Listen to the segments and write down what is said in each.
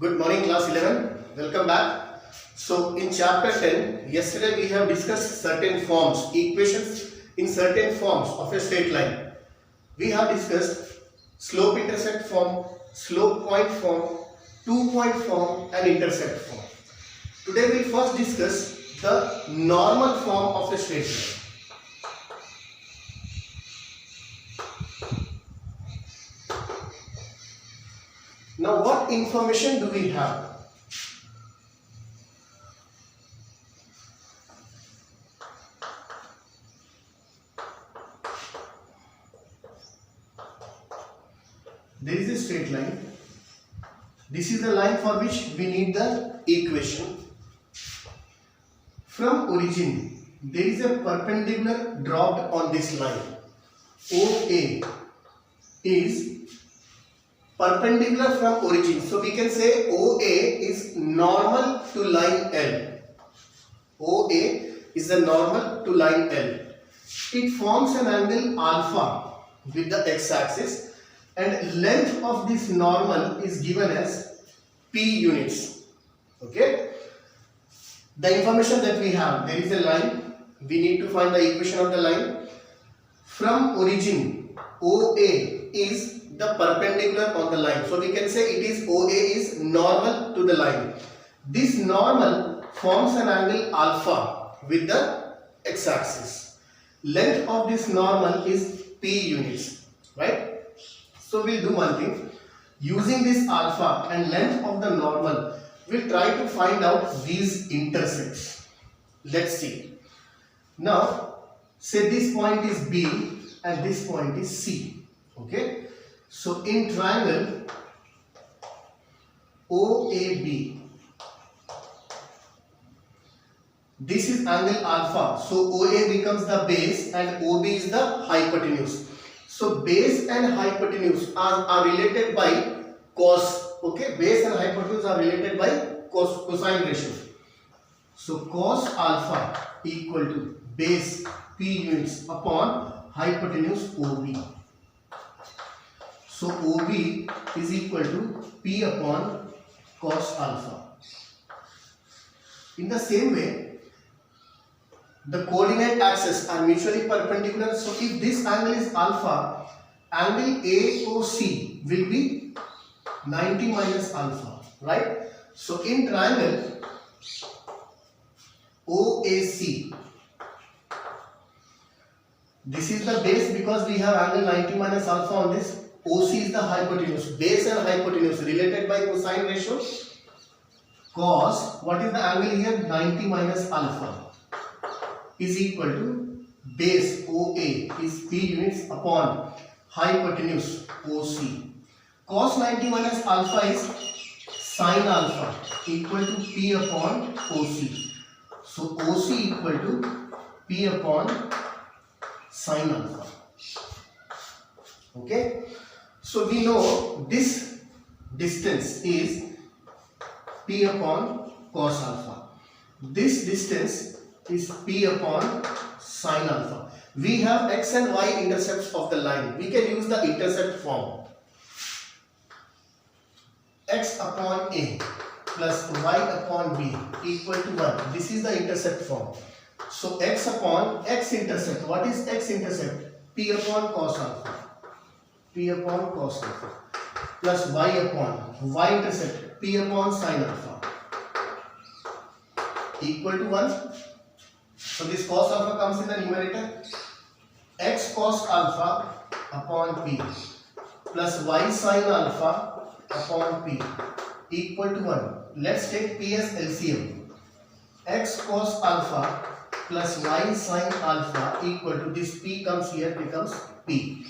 Good morning, class 11. Welcome back. So, in chapter 10, yesterday we have discussed certain forms, equations in certain forms of a straight line. We have discussed slope intercept form, slope point form, 2-point form, and intercept form. Today we will first discuss the normal form of a straight line. Now, what information do we have? There is a straight line. This is the line for which we need the equation. From origin, there is a perpendicular dropped on this line. OA is perpendicular from origin. So we can say OA is normal to line L. OA is the normal to line L. It forms an angle alpha with the x-axis, and length of this normal is given as P units. Okay. The information that we have, there is a line. We need to find the equation of the line. From origin, OA is the perpendicular on the line. So we can say it is OA is normal to the line. This normal forms an angle alpha with the x-axis. Length of this normal is P units, right? So we'll do one thing. Using this alpha and length of the normal, we'll try to find out these intercepts. Let's see. Now, say this point is B and this point is C. Okay. So in triangle OAB, this is angle alpha. So OA becomes the base and OB is the hypotenuse. So base and hypotenuse are related by cos. Okay, base and hypotenuse are related by cosine ratio. So cos alpha equal to base P units upon hypotenuse OB. So OB is equal to P upon cos alpha. In the same way, the coordinate axes are mutually perpendicular. So if this angle is alpha, angle AOC will be 90 minus alpha, right? So in triangle OAC, this is the base because we have angle 90 minus alpha on this. OC is the hypotenuse. Base and hypotenuse related by cosine ratio. Cos, what is the angle here? 90 minus alpha is equal to base OA is P units upon hypotenuse OC. Cos 90 minus alpha is sin alpha equal to P upon OC. So OC equal to P upon sin alpha. Okay. So we know this distance is P upon cos alpha. This distance is P upon sin alpha. We have x and y intercepts of the line. We can use the intercept form. X upon A plus y upon B equal to 1. This is the intercept form. So x upon x intercept. What is x intercept? P upon cos alpha. P upon cos alpha plus y upon y intercept P upon sin alpha equal to 1. So this cos alpha comes in the numerator. X cos alpha upon P plus y sin alpha upon P equal to 1. Let's take P as LCM. X cos alpha plus y sin alpha equal to this P comes here, becomes P.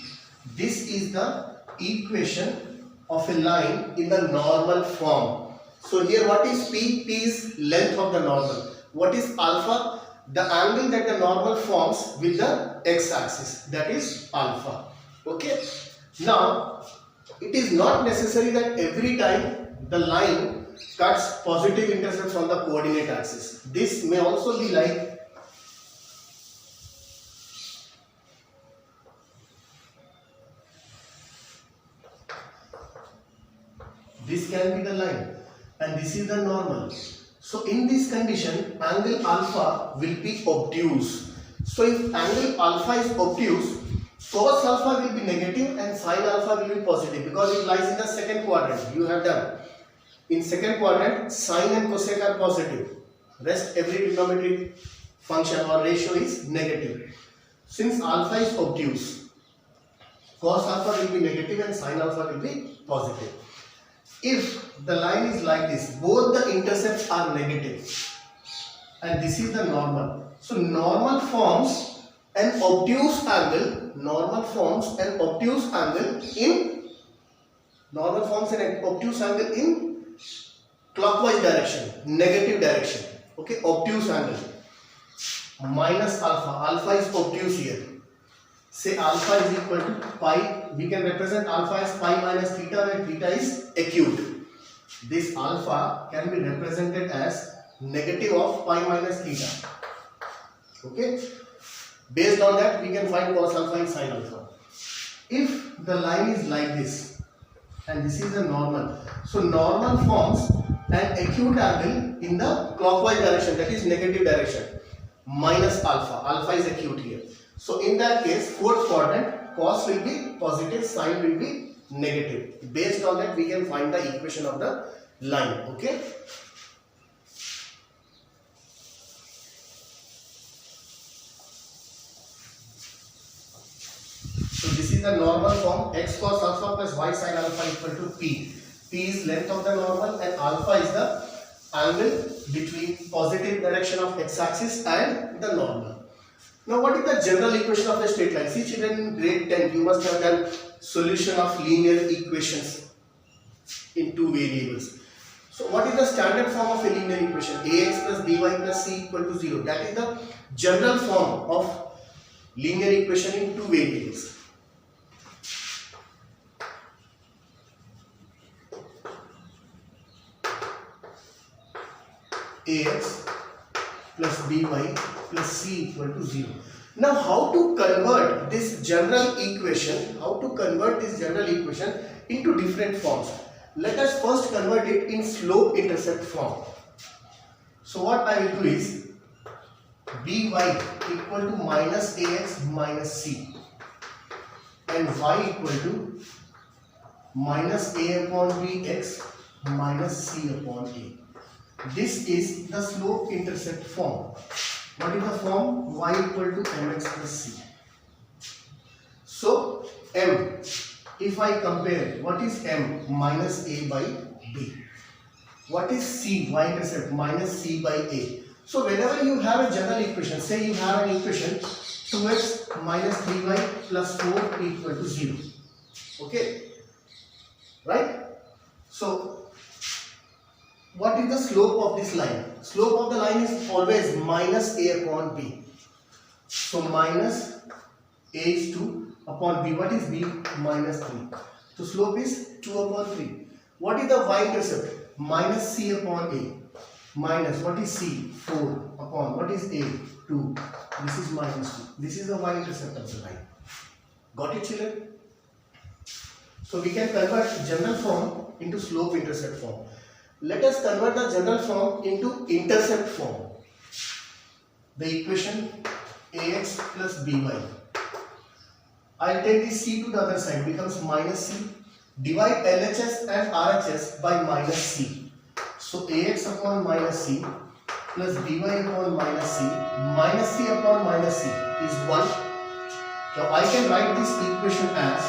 This is the equation of a line in the normal form. So here what is P? P is length of the normal. What is alpha? The angle that the normal forms with the x-axis, that is alpha. Okay. Now, it is not necessary that every time the line cuts positive intercepts on the coordinate axis. This may also be like this can be the line. and this is the normal. So in this condition, angle alpha will be obtuse. So if angle alpha is obtuse, cos alpha will be negative and sin alpha will be positive because it lies in the second quadrant. You have done. In second quadrant, sine and cosec are positive. Rest every trigonometric function or ratio is negative. Since alpha is obtuse, cos alpha will be negative and sin alpha will be positive. If the line is like this, both the intercepts are negative and this is the normal. So normal forms an obtuse angle, in clockwise direction, negative direction. Okay, obtuse angle. Minus alpha is obtuse here. Say alpha is equal to pi. We can represent alpha as pi minus theta where theta is acute. This alpha can be represented as negative of pi minus theta. Okay. Based on that, we can find cos alpha and sin alpha. If the line is like this and this is the normal, so normal forms an acute angle in the clockwise direction, that is negative direction, minus alpha. Alpha is acute here. So in that case, fourth quadrant, cos will be positive, sin will be negative. Based on that, we can find the equation of the line. Okay. So this is the normal form, x cos alpha plus y sin alpha equal to p. P is length of the normal and alpha is the angle between positive direction of x-axis and the normal. Now what is the general equation of the straight line? See children, in grade 10 you must have done solution of linear equations in two variables. So what is the standard form of a linear equation? Ax plus by plus c equal to 0. That is the general form of linear equation in two variables. Ax plus by plus c equal to 0. Now how to convert this general equation, into different forms? Let us first convert it in slope intercept form. So what I will do is by equal to minus ax minus c and y equal to minus a upon bx minus c upon a. This is the slope intercept form. What is the form? Y equal to mx plus c. So m, if I compare, what is m? Minus a by b. What is c? Y intercept minus c by a. So whenever you have a general equation, say you have an equation 2x minus 3y plus 4 equal to 0. Okay, right? So what is the slope of this line? Slope of the line is always minus a upon b. So minus a is 2 upon b. What is b? Minus 3. So slope is 2 upon 3. What is the y-intercept? Minus c upon a. Minus, what is c? 4 upon, what is a? 2. This is minus 2. This is the y-intercept of the line. Got it children? So we can convert general form into slope intercept form. Let us convert the general form into intercept form. The equation ax plus by. I'll take this c to the other side, becomes minus c. Divide LHS and RHS by minus c. So ax upon minus c plus by upon minus c upon minus c is 1. Now I can write this equation as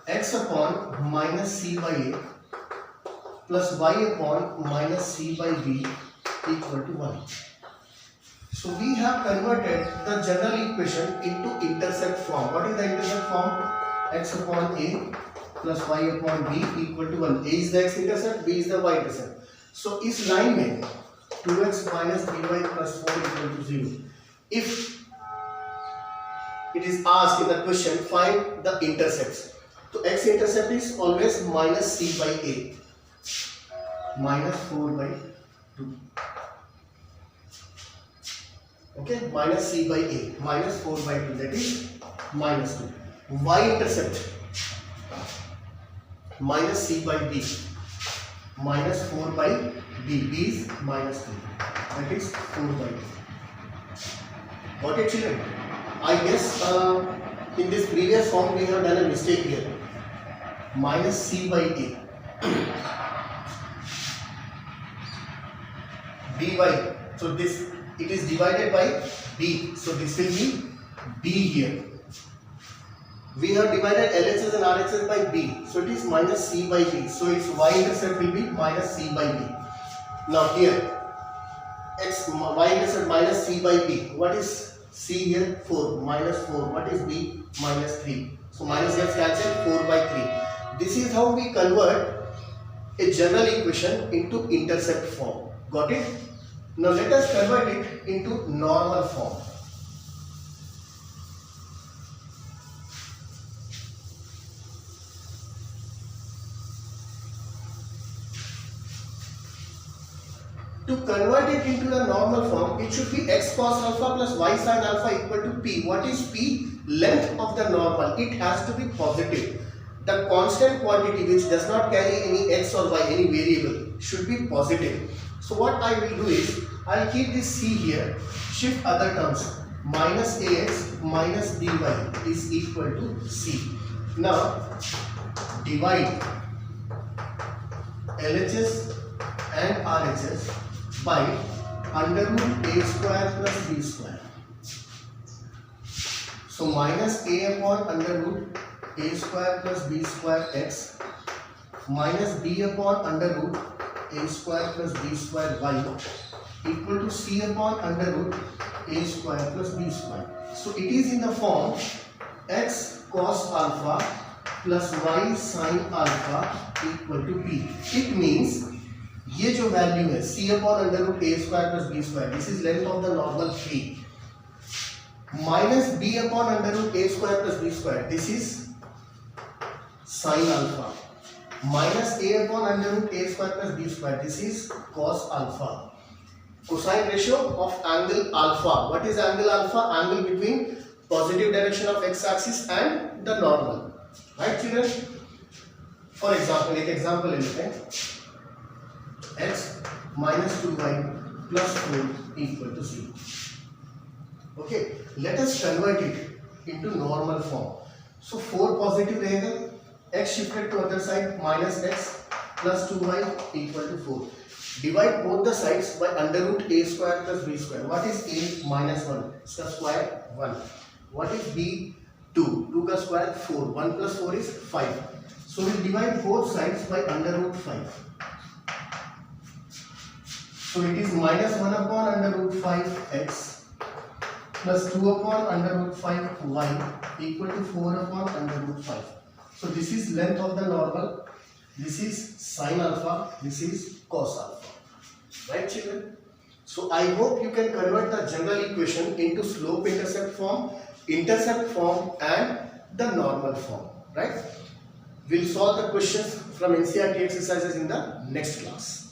x upon minus c by a plus y upon minus c by b equal to 1. So we have converted the general equation into intercept form. What is the intercept form? X upon a plus y upon b equal to 1. A is the x-intercept, b is the y-intercept. So इस line में 2x minus 3y plus 4 equal to 0. If it is asked in the question, find the intercepts. So x-intercept is always minus c by a. Minus 4 by 2. Okay, minus c by a. Minus 4 by 2, that is minus 2. Y-intercept minus c by b minus 4 by b. B is minus 3. That is 4 by b. Got it, children? I guess in this previous form we have done a mistake here. Minus c by a. dy. So this, it is divided by b. So this will be b here. We have divided LHS and RHS by b. So it is minus c by b. So its y-intercept will be minus c by b. Now here, y-intercept minus c by b. What is c here? 4. Minus 4. What is b? Minus 3. So minus gets cancelled. 4 by 3. This is how we convert a general equation into intercept form. Got it? Now let us convert it into normal form. To convert it into the normal form, it should be x cos alpha plus y sin alpha equal to p. What is p? Length of the normal. It has to be positive. The constant quantity which does not carry any x or y, any variable, should be positive. So what I will do is, I will keep this c here, shift other terms. Minus ax minus dy is equal to c. Now divide LHS and RHS by under root a square plus b square. So minus a upon under root a square plus b square x minus b upon under root a square plus b square y equal to c upon under root a square plus b square. So it is in the form x cos alpha plus y sin alpha equal to p. It means ये जो value है c upon under root a square plus b square, this is length of the normal 3, minus b upon under root a square plus b square, this is sin alpha, minus a upon under root a square plus b square, this is cos alpha. Cosine ratio of angle alpha. What is angle alpha? Angle between positive direction of x axis and the normal. Right, children? For example, एक example ले लेते हैं. X minus 2y plus 4 equal to 0. Okay, let us convert it into normal form. So 4 positive रहेगा, x shifted to other side, minus x plus 2y equal to 4. Divide both the sides by under root a square plus b square. What is a? Minus 1. इसका square 1. What is b? 2. 2 का square 4. 1 plus 4 is 5. So we divide both sides by under root 5. So it is minus 1 upon under root 5x plus 2 upon under root 5y equal to 4 upon under root 5. So this is length of the normal, this is sin alpha, this is cos alpha. Right, children? So I hope you can convert the general equation into slope intercept form and the normal form. Right? We'll solve the questions from NCERT exercises in the next class.